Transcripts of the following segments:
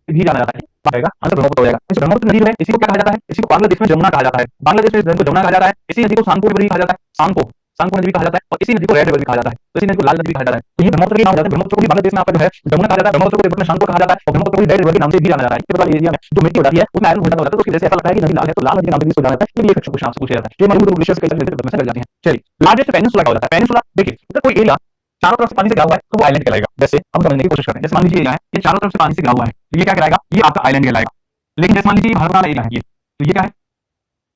भी जाना जाता है। आएगा आंसर ब्रह्मपुत्र हो जाएगा। इस ब्रह्मपुत्र नदी जो है इसी को क्या कहा जाता है, इसी को बांग्लादेश में जमुना कहा जाता है। बांग्लादेश में नदी को जमुना कहा जाता है। इसी नदी को सांको रिवर भी कहा जाता है, सांको सांको नदी भी कहा जाता है, और इसी नदी को रेड रिवर भी कहा जाता है। तो इसी नदी को लाल नदी भी कहा जाता है। तो ये ब्रह्मपुत्र के नाम हो जाते हैं। ब्रह्मपुत्र को भी बांग्लादेश में आपका जो है जमुना कहा जाता है, ब्रह्मपुत्र को तिब्बत में सांको कहा जाता है, और ब्रह्मपुत्र को रेड रिवर के नाम से भी जाना जाता है। इसके बाद एरिया में जो मिट्टी हो जाती है उसमें आयरन घुलता हो जाता है, तो उसकी वजह से ऐसा लगता है कि नदी लाल है, तो लाल नदी के नाम से इसको जाना जाता है। ये एक क्वेश्चन आपसे पूछा जाता है। ये मणिपुर ग्लेशियर्स के चलते में से लग जाती है। चलिए, लार्जेस्ट पेनिनसुला क्या होता है? पेनिनसुला देखिए, अगर कोई एरिया चारों तरफ से पानी से घिरा हुआ है तो वो आइलैंड कहलाएगा। जैसे हम समझने की कोशिश करते हैं, जैसे मान लीजिए एरिया है, ये चारों तरफ से पानी से घिरा हुआ है, तो ये क्या कहलाएगा? ये आपका आइलैंड कहलाएगा। लेकिन जैसे मान लीजिए भारत वाला एरिया है ये, तो ये क्या है?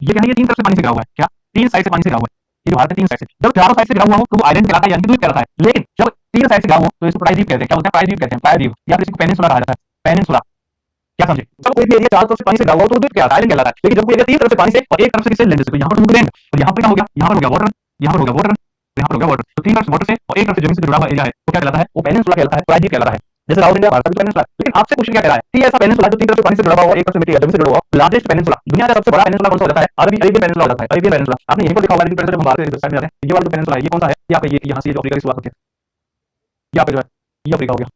ये क्या है? ये तीन तरफ से पानी से घिरा हुआ है। क्या? तीन साइड से पानी से घिरा हुआ है। ये जो भारत है तीन साइड से, जब चारों साइड से घिरा हुआ हो तो वो आइलैंड कहलाता है, यानी द्वीप कहलाता है। लेकिन जब तीन साइड से घिरा हो तो इसको प्रायद्वीप कहते हैं। क्या बोलते हैं? प्रायद्वीप कहते हैं, प्रायद्वीप, या फिर इसको पेनिनसुला कहा जाता है, पेनिनसुला। क्या समझे? जब कोई भी एरिया चारों तरफ से पानी से घिरा हुआ हो तो वो द्वीप कहलाता है, आइलैंड कहलाता है। लेकिन जब कोई एरिया तीन तरफ से पानी से और एक तरफ से किससे लैंड से, तो यहाँ पर लैंड, और यहाँ पर क्या हो गया? यहाँ पर हो गया वाटर, यहाँ पर हो गया वाटर, यहाँ पर हो गया वाटर। तो तीन तरफ से वाटर से और एक तरफ से जमीन से जुड़ा हुआ एरिया है, तो क्या कहलाता है? वो पेनिनसुला कहलाता है, प्रायद्वीप कहलाता है। जैसे साउथ इंडिया भारत का पेनिनसुला। लेकिन आपसे क्वेश्चन क्या कह रहा है कि ऐसा पेनिनसुला जो तीन तरफ से पानी से जुड़ा हुआ, एक तरफ से मिट्टी जमीन से जुड़ा हुआ, लार्जेस्ट पेनिनसुला, दुनिया का सबसे बड़ा पेनिनसुला कौन सा हो जाता है? अरेबियन पेनिनसुला हो जाता है, अरेबियन पेनिनसुला। आपने यहीं पर देखा होगा कि जब हम भारत के साइड में जाते हैं, ये वाला जो पेनिनसुला है ये कौन सा है? ये आपका ये यहाँ से जो अफ्रीका की शुरुआत होती है, ये आपका जो है ये अफ्रीका हो गया।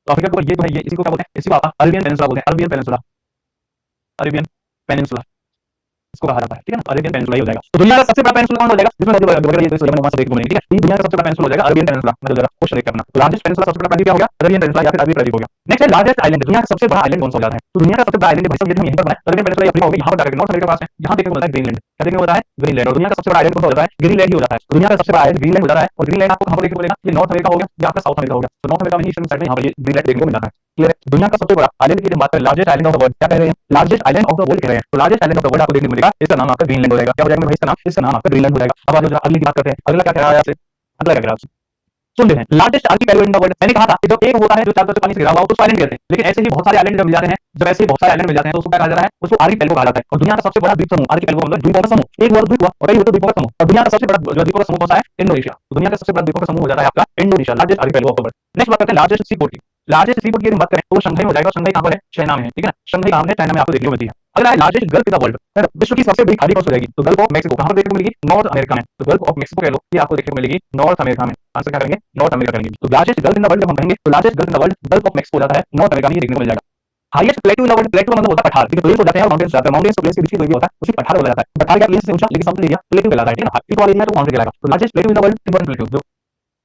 तो अफ्रीका के ऊपर ये जो है ये इसी को क्या बोलते हैं? इसी को आप अरेबियन पेनिनसुला बोलते हैं, अरेबियन पेनिनसुला, अरेबियन पेनिनसुला इसको कहा जाता है। ठीक है ना? अरेबियन पेनिनसुला ही हो जाएगा। तो दुनिया का सबसे बड़ा पेनिनसुला कौन हो जाएगा? जिसमें नदी वगैरह ये तो यमन ओमान से देख बोलेंगे। ठीक है, ये दुनिया का सबसे बड़ा पेनिनसुला हो जाएगा अरेबियन पेनिनसुला। मतलब जरा क्वेश्चन देख करना, लार्जेस्ट पेनिनसुला सबसे बड़ा क्या हो गया? अरेबियन पेनिनसुला या फिर अरबी प्रायद्वीप हो गया। नेक्स्ट है लार्जेस्ट आइलैंड, दुनिया का सबसे बड़ा आइलैंड कौन सा हो जाता है? तो दुनिया का सबसे बड़ा आइलैंड भाई साहब ये हम यहीं पर बनाए, अरेबियन पेनिनसुला या अफ्रीका हो गया। यहाँ पर जाकर नॉर्थ अमेरिका पास है, यहाँ देखने को मिलता है ग्रीनलैंड। क्या देखने को मिलता है? ग्रीनलैंड। और दुनिया का सबसे बड़ा आइलैंड कौन सा हो जाता है? ग्रीनलैंड ही हो जाता है। तो दुनिया का सबसे बड़ा आइलैंड ग्रीनलैंड हो जाता है, और ग्रीनलैंड आपको कहाँ पर देखने को मिलेगा? ये नॉर्थ अमेरिका हो गया या आपका साउथ अमेरिका हो गया। तो नॉर्थ अमेरिका में ईस्टर्न साइड में यहाँ पर ये ग्रीनलैंड देखने को मिल जाता है। क्लियर है? दुनिया का सबसे बड़ा आइलैंड की बात करें, largest island of the world क्या कह रहे हैं? Largest island of the world कह रहे हैं। तो largest island of the world आपको देखने को मिलेगा, इसका नाम आपका ग्रीनलैंड हो जाएगा। क्या हो जाएगा भाई इसका नाम? इसका नाम आपका ग्रीनलैंड हो जाएगा। अब आप अगली की बात करते हैं, अगला क्या कह रहा है आपसे? अगला क्या कह रहा है आपसे? सुन लेते हैं, largest archipelago in the world. मैंने कहा था कि जब एक होता है जो चारों तरफ से पानी से घिरा हुआ हो तो उसको आइलैंड कहते हैं। लेकिन ऐसे ही बहुत सारे आइलैंड जब मिल जाते हैं, जब ऐसे बहुत सारे आइलैंड मिल जाते हैं तो उसको क्या कहा जाता है? उसको आर्किपेलागो कहा जाता है। और दुनिया का सबसे बड़ा द्वीप समूह, आर्किपेलागो मतलब द्वीपों का समूह, एक वर्ड द्वीप हुआ और कई होते द्वीपों का समूह। और दुनिया का सबसे बड़ा जो द्वीपों का समूह कौन सा है? इंडोनेशिया। तो दुनिया का सबसे बड़ा द्वीपों का समूह हो जाता है आपका Indonesia, largest archipelago of the world. Next बात करते हैं लार्जेस्ट सी पोर्ट की। लार्जेस्ट सी पोर्ट की बात करें तो शंघाई हो जाएगा। शंघाई कहां पर है? चाइना में है। ठीक है ना? शंघाई कहां है? चाइना में आपको देखने को मिलती है। अगला है largest gulf in the world, विश्व की सबसे बड़ी खाड़ी कौन सी रहेगी? तो गल्फ ऑफ मैक्सिको कहां पर देखने को मिलेगी? नॉर्थ अमेरिका में। तो गल्फ ऑफ मैक्सिको कह लो, ये आपको देखने को मिलेगी नॉर्थ अमेरिका में। आंसर क्या करेंगे? नॉर्थ अमेरिका करेंगे। तो largest gulf in the world जब हम कहेंगे तो largest gulf in the world gulf of Mexico हो जाता है, नॉर्थ अमेरिका में ये देखने को मिल जाएगा। हाईएस्ट प्लेटू इन द वर्ल्ड, प्लेटू मतलब होता है पठार, ठीक है? प्लेन्स हो जाते हैं और माउंटेन्स जाते हैं, माउंटेन्स तो प्लेन्स के बीच में कोई भी होता है उसी पठार बोला जाता है। पठार क्या प्लेन्स से ऊंचा लेकिन समतल एरिया प्लेटू कहलाता है। ठीक है ना? हाईट वाला एरिया तो माउंटेन कहलाएगा। तो largest प्लेटू in the world Tibetan प्लेटू, जो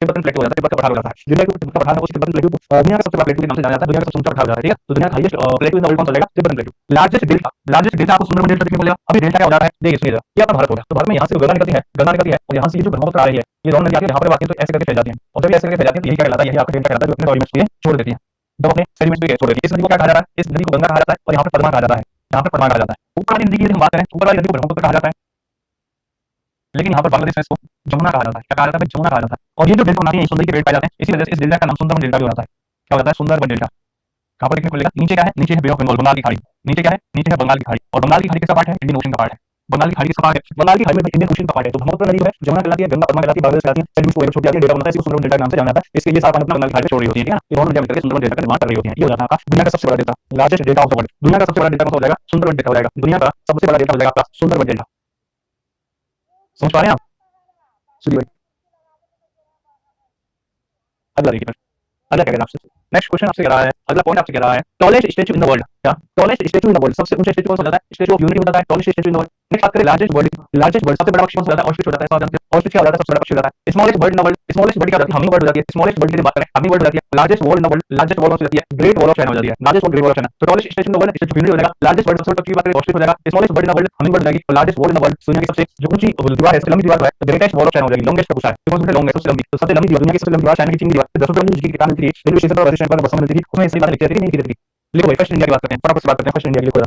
तिब्बतन प्लेटू हो जाता है, तिब्बत का पठार हो जाता है। दुनिया का तिब्बत का पठार है उस तिब्बतन प्लेटू को दुनिया का सबसे बड़ा प्लेटू के नाम से जाना जाता है, दुनिया का सबसे ऊंचा पठार हो जाता है। ठीक है? तो दुनिया का हाईएस्ट प्लेटू इन द वर्ल्ड कौन सा जाएगा? Tibetan प्लेटू। Largest delta, largest delta आपको सुंदरबन डेल्टा देखने को मिलेगा। अभी डेल्टा क्या हो जाता है? देखिए सुनिए, ये आपका भारत हो गया। तो भारत में यहाँ से गंगा निकलती है, गंगा निकलती है और यहाँ से ये जो ब्रह्मपुत्र आ रही है, ये दोनों नदियां यहाँ पर वाकई तो ऐसे करके फैल जाती हैं। और जब ये ऐसे करके फैल जाती है तो यही क्या कहलाता है? यही आपका डेल्टा कहलाता है, जो अपने सॉइल में छोड़ देती है, जब अपने सेडिमेंट्स में छोड़ देती है। इस नदी को क्या कहा जाता है? इस नदी को गंगा कहा जाता है और यहाँ पर पद्मा कहा जाता है, यहाँ पर पद्मा कहा जाता है। ऊपर वाली नदी की यदि हम बात करें, ऊपर वाली नदी को ब्रह्मपुत्र कहा जाता है, लेकिन यहाँ पर बांग्लादेश में इसको जमुना कहा जाता है। क्या कहा जाता है? जमुना कहा जाता है। और ये जो डेल्टा बनाती है इस नदी के पेड़ पाए जाते हैं, इसी वजह से इस डेल्टा का नाम सुंदरबन डेल्टा भी होता है। क्या होता है? सुंदरबन डेल्टा। कहाँ पर देखने को मिलेगा? नीचे क्या है? नीचे है बे ऑफ बंगाल, बंगाल की खाड़ी। नीचे क्या है? नीचे है बंगाल की खाड़ी। और बंगाल की खाड़ी किसका पार्ट है? इंडियन ओशन का पार्ट है। बंगाल की खाड़ी किसका पार्ट है? बंगाल की खाड़ी में इंडियन ओशन का पार्ट है। तो ब्रह्मपुत्र नदी जो है जमुना कहलाती है, गंगा पद्मा कहलाती है, बांग्लादेश कहलाती है, सेडिमेंट्स को छोटी आती है, डेल्टा बनता है, इसको सुंदरबन डेल्टा के नाम से जाना जाता है। इसके ये सारा पानी अपना बंगाल की खाड़ी में छोड़ रही होती है। ठीक है ना? ये दोनों नदियां मिलकर सुंदरबन डेल्टा का निर्माण कर रही होती हैं। ये हो जाता है आपका दुनिया का सबसे बड़ा delta, largest delta of the world. दुनिया का सबसे बड़ा डेल्टा कौन सा हो जाएगा? सुंदरबन डेल्टा हो जाएगा। दुनिया का सबसे बड़ा डेल्टा हो जाएगा आपका सुंदरबन डेल्टा। समझ पा रहे हैं आप? सुनिए भाई, अगला देखिए, अगला क्या कह रहा है आपसे? नेक्स्ट क्वेश्चन आपसे कह रहा है, अगला पॉइंट आपसे कह रहा है, tallest statue in the world. क्या? Tallest statue in the world, सबसे ऊंचा स्टैचू कौन सा होता है? स्टैचू ऑफ यूनिटी होता है, tallest statue in the world. Next बात करें लार्जेस्ट बर्ड, लार्जेस्ट बर्ड सबसे बड़ा पक्षी कौन सा होता है? ऑस्ट्रिच होता है, सब जानते हैं। ऑस्ट्रिच क्या होता है? सबसे बड़ा पक्षी होता है। Smallest bird in the world, smallest bird क्या होती है? हमिंग बर्ड हो जाती है। स्मॉलेस्ट बर्ड की बात करें, हमिंग बर्ड हो जाती है। Largest wall in the world, largest wall हो जाती है ग्रेट वॉल ऑफ चाइना हो जाती है, largest wall Great Wall of China. तो tallest statue in the world Statue of Unity हो जाएगा। लार्जेस्ट बर्ड सबसे बड़ा पक्षी की बात करें ऑस्ट्रिच हो जाएगा। Smallest bird in the world humming bird हो जाएगी। और largest wall in the world दुनिया की सबसे जो ऊंची दीवार है, सबसे लंबी दीवार है, तो ग्रेटेस्ट वॉल ऑफ चाइना हो जाएगी। लॉन्गेस्ट का पूछा है, बिकॉज़ लॉन्ग है, सबसे लंबी। तो सबसे लंबी दीवार, दुनिया की सबसे लंबी दीवार चाइना की चीन की दीवार 10 किलोमीटर की किताब मिलती है, रेलवे स्टेशन पर बस स्टैंड पर बस मिलती थी, उसमें ऐसी बात लिखी रहती थी, नहीं लिखी रहती थी। लिखो भाई, फर्स्ट इंडिया की बात करते हैं, फटाफट से बात करते हैं फर्स्ट इंडिया की। लिखो